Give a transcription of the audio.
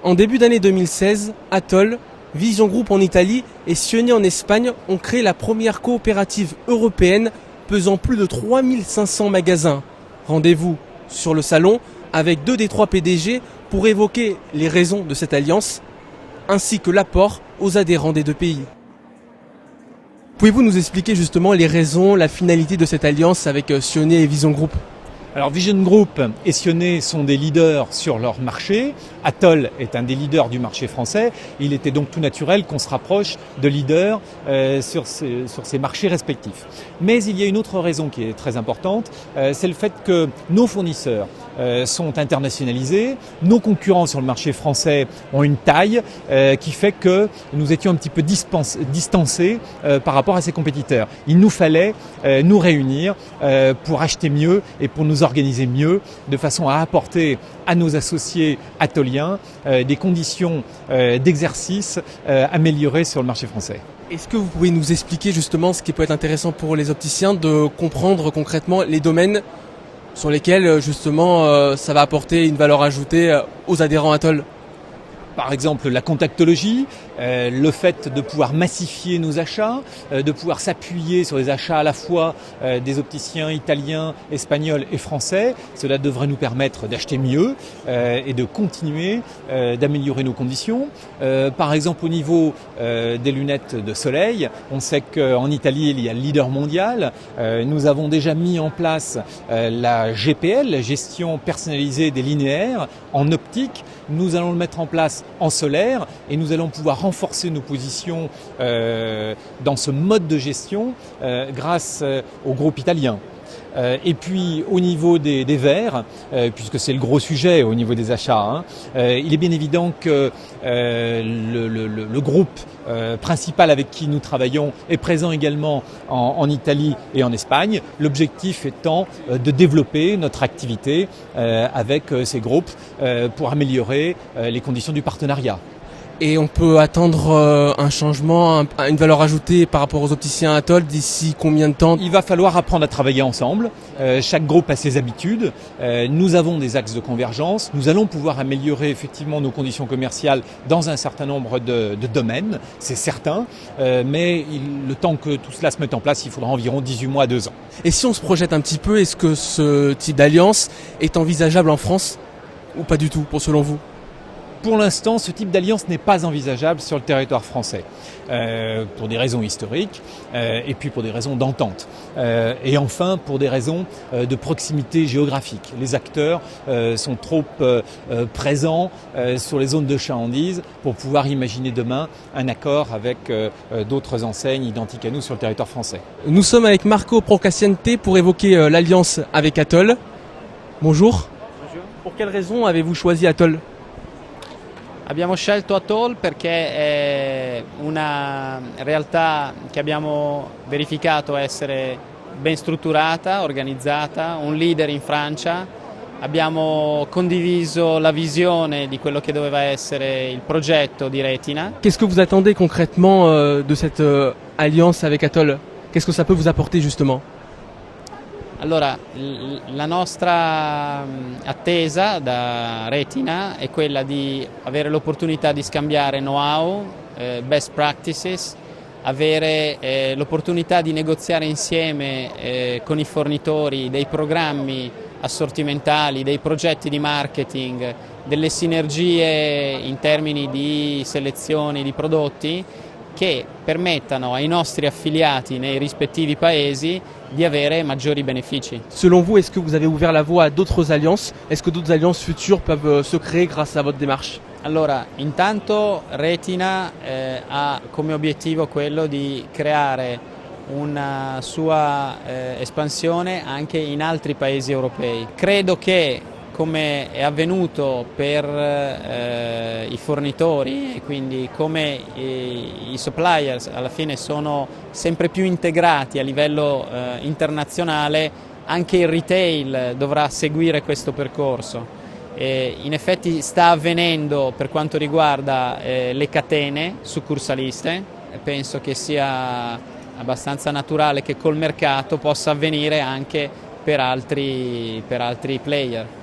En début d'année 2016, Atoll, Vision Group en Italie et Sioni en Espagne ont créé la première coopérative européenne pesant plus de 3500 magasins. Rendez-vous sur le salon avec 2 des 3 PDG pour évoquer les raisons de cette alliance ainsi que l'apport aux adhérents des 2 pays. Pouvez-vous nous expliquer justement les raisons, la finalité de cette alliance avec Sioni et Vision Group ? Alors Vision Group et Sioni sont des leaders sur leur marché. Atoll est un des leaders du marché français. Il était donc tout naturel qu'on se rapproche de leaders sur ces marchés respectifs. Mais il y a une autre raison qui est très importante, c'est le fait que nos fournisseurs sont internationalisés. Nos concurrents sur le marché français ont une taille qui fait que nous étions un petit peu distancés par rapport à ces compétiteurs. Il nous fallait nous réunir pour acheter mieux et pour nous organiser mieux, de façon à apporter à nos associés attoliens des conditions d'exercice améliorées sur le marché français. Est-ce que vous pouvez nous expliquer justement ce qui peut être intéressant pour les opticiens de comprendre concrètement les domaines sur lesquels justement ça va apporter une valeur ajoutée aux adhérents Atoll ? Par exemple, la contactologie, le fait de pouvoir massifier nos achats, de pouvoir s'appuyer sur les achats à la fois des opticiens italiens, espagnols et français. Cela devrait nous permettre d'acheter mieux et de continuer d'améliorer nos conditions. Par exemple, au niveau des lunettes de soleil, on sait qu'en Italie, il y a le leader mondial. Nous avons déjà mis en place la GPL, la gestion personnalisée des linéaires en optique. Nous allons le mettre en place en solaire et nous allons pouvoir renforcer nos positions dans ce mode de gestion grâce au groupe italien. Et puis au niveau des verres, puisque c'est le gros sujet au niveau des achats, il est bien évident que le groupe principal avec qui nous travaillons est présent également en Italie et en Espagne. L'objectif étant de développer notre activité avec ces groupes pour améliorer les conditions du partenariat. Et on peut attendre un changement, une valeur ajoutée par rapport aux opticiens Atoll d'ici combien de temps ? Il va falloir apprendre à travailler ensemble. Chaque groupe a ses habitudes. Nous avons des axes de convergence. Nous allons pouvoir améliorer effectivement nos conditions commerciales dans un certain nombre de domaines, c'est certain. Mais le temps que tout cela se mette en place, il faudra environ 18 mois à 2 ans. Et si on se projette un petit peu, est-ce que ce type d'alliance est envisageable en France ou pas du tout, selon vous ? Pour l'instant, ce type d'alliance n'est pas envisageable sur le territoire français, pour des raisons historiques et puis pour des raisons d'entente. Et enfin, pour des raisons de proximité géographique. Les acteurs sont trop présents sur les zones de chalandise pour pouvoir imaginer demain un accord avec d'autres enseignes identiques à nous sur le territoire français. Nous sommes avec Marco Procaciente pour évoquer l'alliance avec Atoll. Bonjour. Bonjour. Pour quelles raisons avez-vous choisi Atoll ? Abbiamo scelto Atoll perché è una realtà che abbiamo verificato essere ben strutturata, organizzata, un leader in Francia. Abbiamo condiviso la visione di quello che doveva essere il progetto di Retina. Qu'est-ce que vous attendez concrètement de cette alliance avec Atoll ? Qu'est-ce que ça peut vous apporter justement ? Allora, la nostra attesa da Retina è quella di avere l'opportunità di scambiare know-how, best practices, avere l'opportunità di negoziare insieme con i fornitori dei programmi assortimentali, dei progetti di marketing, delle sinergie in termini di selezioni di prodotti che permettano ai nostri affiliati nei rispettivi paesi di avere maggiori benefici. Selon vous, est-ce que vous avez ouvert la voie à d'autres alliances ? Est-ce que d'autres alliances futures peuvent se créer grâce à votre démarche ? Allora, intanto Retina ha come obiettivo quello di creare una sua espansione anche in altri paesi europei. Credo che, come è avvenuto per i fornitori e quindi come i suppliers alla fine sono sempre più integrati a livello internazionale, anche il retail dovrà seguire questo percorso. In effetti sta avvenendo per quanto riguarda le catene succursaliste, penso che sia abbastanza naturale che col mercato possa avvenire anche per altri player.